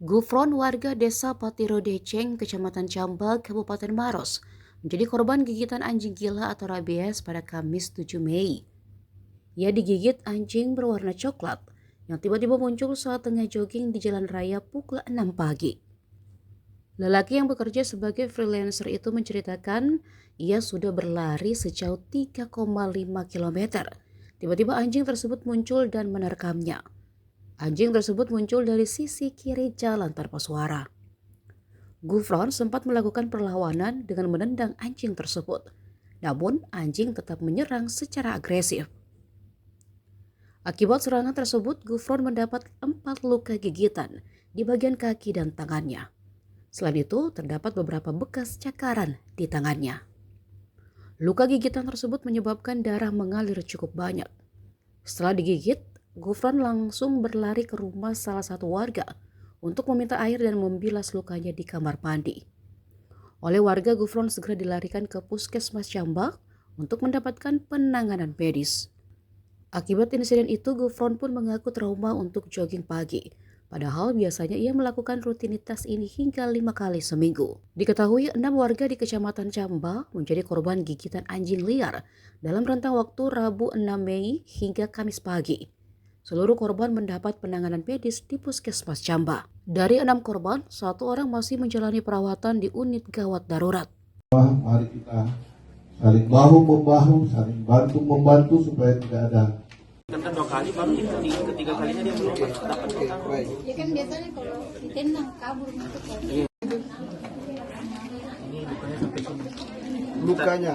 Gufron warga desa Patiro Deceng, Kecamatan Cambag, Kabupaten Maros, menjadi korban gigitan anjing gila atau rabies pada Kamis 7 Mei. Ia digigit anjing berwarna coklat yang tiba-tiba muncul saat tengah jogging di jalan raya pukul 6 pagi. Lelaki yang bekerja sebagai freelancer itu menceritakan ia sudah berlari sejauh 3,5 km. Tiba-tiba anjing tersebut muncul dan menerkamnya. Anjing tersebut muncul dari sisi kiri jalan tanpa suara. Gufron sempat melakukan perlawanan dengan menendang anjing tersebut. Namun anjing tetap menyerang secara agresif. Akibat serangan tersebut, Gufron mendapat 4 luka gigitan di bagian kaki dan tangannya. Selain itu, terdapat beberapa bekas cakaran di tangannya. Luka gigitan tersebut menyebabkan darah mengalir cukup banyak. Setelah digigit, Gufron langsung berlari ke rumah salah satu warga untuk meminta air dan membilas lukanya di kamar mandi. Oleh warga, Gufron segera dilarikan ke Puskesmas Cambag untuk mendapatkan penanganan medis. Akibat insiden itu, Gufron pun mengaku trauma untuk jogging pagi. Padahal biasanya ia melakukan rutinitas ini hingga 5 kali seminggu. Diketahui 6 warga di Kecamatan Cambag menjadi korban gigitan anjing liar dalam rentang waktu Rabu 6 Mei hingga Kamis pagi. Seluruh korban mendapat penanganan medis di Puskesmas Cambag. Dari 6 korban, 1 orang masih menjalani perawatan di unit gawat darurat. Mari kita saling bahu-membahu, saling bantu-membantu supaya tidak ada. Tendang 2 kali, baru ketiga kalinya dia belum dapat utang. Ya kan biasanya kalau ditendang kabur gitu kan. Ini lukanya sampai sini. Lukanya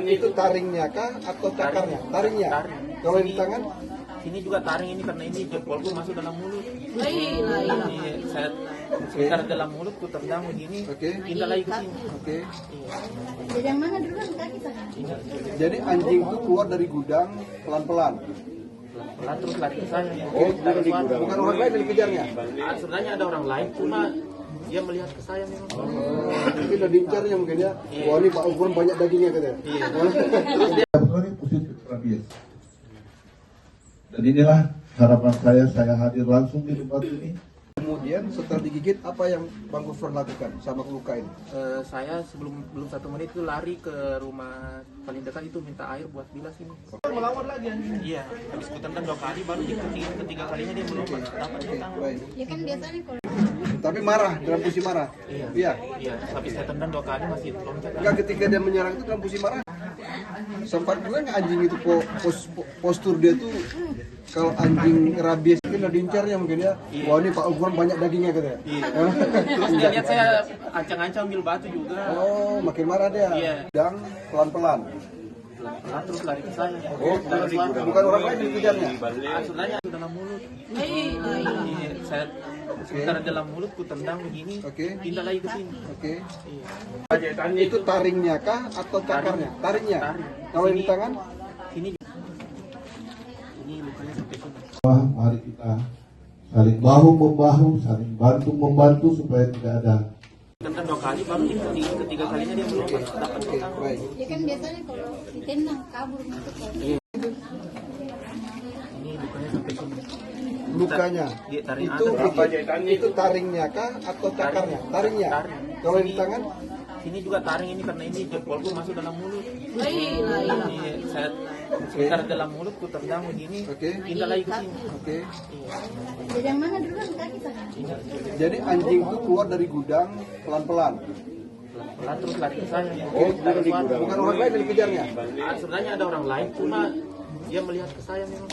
itu taringnya kah atau cakarnya? Taringnya. Kalau di tangan? Sini juga taring ini karena ini jempolku masuk dalam mulut. Ini saya sekitar dalam mulut ku tendang begini. Pindah lagi ke sini. Jadi yang mana duluan kaki tangan? Jadi anjing itu keluar dari gudang pelan-pelan. Pelan terus lari ke saya. Bukan orang lain yang dikejarnya. Sebenarnya ada orang lain, cuma dia melihat ke saya memang. Mungkin udah diincarnya mungkin ya. Wah ini Pak Gufron banyak dagingnya katanya. Terus dia positif rabies. Dan inilah harapan saya hadir langsung di tempat ini. Kemudian setelah digigit, apa yang Bang Gufron lakukan sama luka ini? Saya belum 1 menit itu lari ke rumah paling dekat itu minta air buat bilas ini. Melawan lagi anjing. Iya, habis ku tendang 2 kali, baru ketiga kalinya dia belum dapat utang. Ya kan biasanya kalau Tapi marah, dalam posisi marah. Iya. Iya, habis saya tendang 2 kali masih loncat. Enggak, ketika dia menyerang itu dalam posisi marah. Sempat juga nggak anjing itu postur dia tuh kalau anjing rabies mungkin udah diincarnya mungkin ya. Wah ini Pak Gufron banyak dagingnya katanya. Terus dia lihat saya ancang-ancang ambil batu juga. Oh makin marah dia. Iya. Dan pelan-pelan. Nah, terus lari ke saya. Bukan orang lain yang dikejarnya. Sebenarnya dalam mulut. Ini saya sekitar dalam mulut ku tendang begini. Pindah lagi ke sini. Itu taringnya kah atau cakarnya? Taringnya. Kalau di tangan? Ini lukanya sampai sini. Mari kita saling bahu-membahu, saling bantu-membantu supaya tidak ada. Tendang 2 kali, baru ketiga kalinya dia belum dapat utang. ya kan biasanya kalau ditendang kabur gitu kan. Ini lukanya sampai sini. Lukanya itu taringnya kah atau cakarnya? Taringnya. Kalau di tangan? Sini juga taring ini karena ini jempolku masuk dalam mulut. Ini saya sekitar dalam mulut ku tendang begini. Pindah lagi ke sini. Jadi yang mana duluan kaki tangan? Jadi anjing itu keluar dari gudang pelan-pelan. Pelan terus lari ke saya. Bukan orang lain yang dikejarnya. Sebenarnya ada orang lain, cuma dia melihat ke saya memang.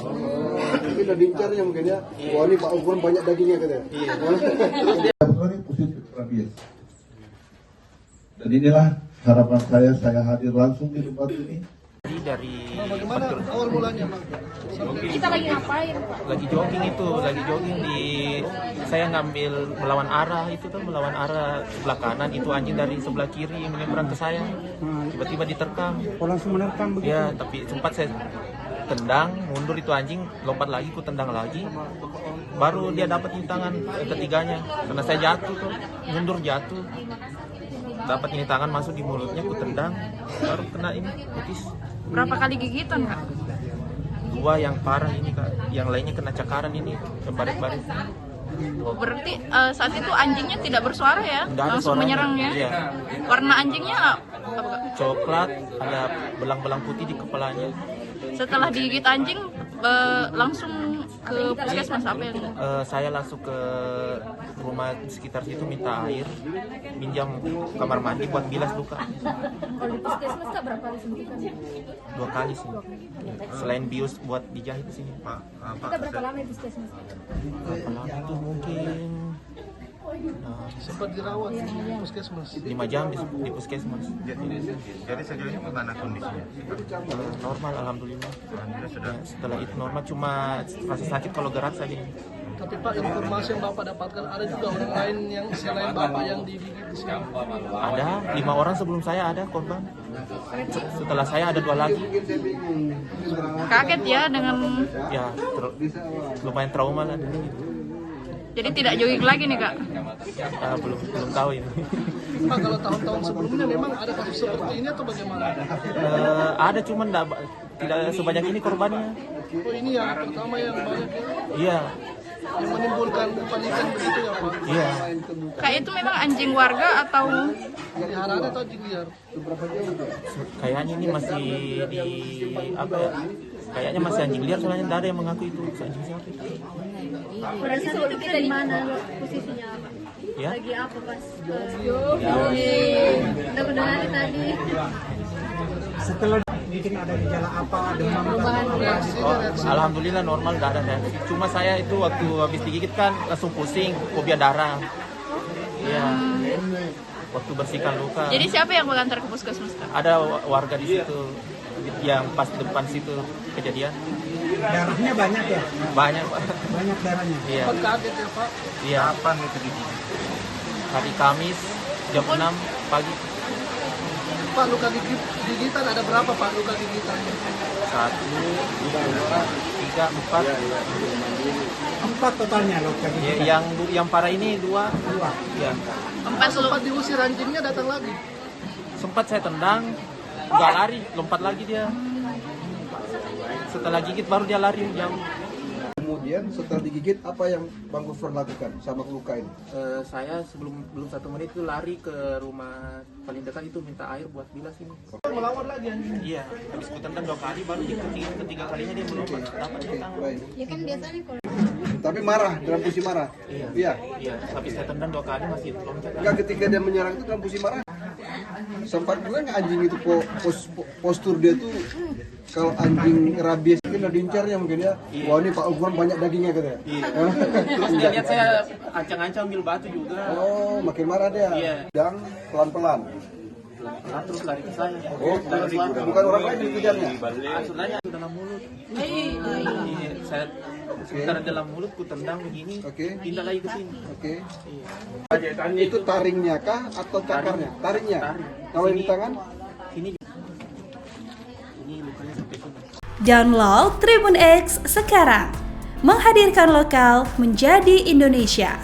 Mungkin udah diincarnya mungkin ya. Wah ini Pak Gufron banyak dagingnya katanya. Terus dia positif rabies. Dan inilah harapan saya hadir langsung di tempat ini. Dari Bagaimana awal mulanya Bang? Kita lagi ngapain Pak? lagi jogging di saya ngambil melawan arah sebelah kanan, itu anjing dari sebelah kiri menyeberang ke saya, tiba-tiba diterkam. Langsung menerkam begitu? Ya, tapi sempat saya tendang, mundur itu anjing, lompat lagi, ku tendang lagi, baru dia dapat tangan ketiganya, karena saya jatuh tuh, mundur jatuh, dapat ini tangan masuk di mulutnya, ku tendang, baru kena ini putis. Berapa kali gigitan Kak? 2 yang parah ini Kak, yang lainnya kena cakaran ini, baret-baret. Oh, berarti saat itu anjingnya tidak bersuara ya? Nggak ada Langsung suaranya. menyerang ya? Iya. Warna anjingnya apa, Kak? Coklat, ada belang-belang putih di kepalanya. Setelah digigit anjing langsung ke puskesmas apa yang? Saya langsung ke rumah sekitar situ minta air, minjam kamar mandi buat bilas luka. Kalau di puskesmas Kak berapa kali suntikan? 2 kali sih. Selain bius buat dijahit di sini. Kita berapa lama di puskesmas? Berapa lama tuh mungkin Sempat dirawat di puskesmas. 5 jam di puskesmas. Jadi sejauh ini gimana kondisinya? Normal alhamdulillah. Alhamdulillah sudah. Ya, setelah itu normal, cuma rasa sakit kalau gerak saja. Tapi Pak, informasi yang Bapak dapatkan ada juga orang lain yang selain Bapak yang digigit di sini. Ada 5 orang sebelum saya ada korban. Setelah saya ada 2 lagi. Kaget ya dengan, Ya lumayan trauma lah. jadi tidak jogging lagi nih Kak? Belum tahu ini. Pak, kalau tahun-tahun sebelumnya memang ada kasus seperti ini atau bagaimana? Ada cuman tidak sebanyak ini korbannya. Oh, ini yang pertama yang banyak Iya, yang menimbulkan kepanikan begitu ya Pak? iya. Kak, itu memang anjing warga atau Peliharaan atau anjing liar? Kayaknya ini masih di apa ya? Kayaknya masih anjing liar, soalnya tidak ada yang mengaku itu anjing siapa itu. Pada saat itu kita di mana posisinya Pak? Ya. Lagi apa pas? Jogging. Udah mendengar tadi. Setelah mungkin ada gejala apa, demam, Alhamdulillah normal, tidak ada reaksi. Cuma saya itu waktu habis digigit kan langsung pusing, fobia darah. Iya. Waktu bersihkan luka. jadi siapa yang mengantar ke puskesmas Kak? Ada warga di situ yang pas depan situ kejadian. darahnya banyak ya, Banyak, Pak. banyak darahnya. Iya. Sempat kaget ya Pak? Iya. Kapan itu digigit? Hari Kamis jam 6 pagi. Pak, luka gigitan ada berapa Pak luka gigitannya? 1, 2, 3, 4. 4 totalnya loh kayak gitu. Ya, yang parah ini 2. Ya. 4 Sempat diusir anjingnya datang lagi. Sempat saya tendang, nggak lari, lompat lagi dia. Setelah gigit baru dia lari jauh. Kemudian setelah digigit apa yang Bang Gufron lakukan sama luka ini? Saya belum 1 menit itu lari ke rumah paling dekat itu minta air buat bilas ini. Melawan lagi anjing. Iya, habis ku tendang 2 kali baru ketiga kalinya dia melompat dapat tendang. Baik. Ya kan biasanya kalau Tapi marah, dalam posisi marah. Iya. Iya. Iya, habis saya tendang 2 kali masih loncat. Enggak, ketika dia menyerang itu dalam posisi marah. Sempat juga nggak anjing itu postur dia tuh kalau anjing rabies mungkin ada diincarnya mungkin ya. Wah, ini Pak Gufron banyak dagingnya katanya. Iya. Terus dia lihat saya ancang-ancang ambil batu juga. Oh, makin marah dia. Iya. Dan pelan-pelan. Nah, terus lari ke saya. Oh, bukan orang lain dikejarnya. Sebenarnya dalam mulut. Iya, saya sebentar dalam mulut ku tendang begini. Oke. Pindah lagi ke sini. Oke. Iya. Itu taringnya kah atau cakarnya? Taringnya. Taring. Kalau yang di tangan? Ini lukanya sampai sini. Download Tribun X sekarang, menghadirkan lokal menjadi Indonesia.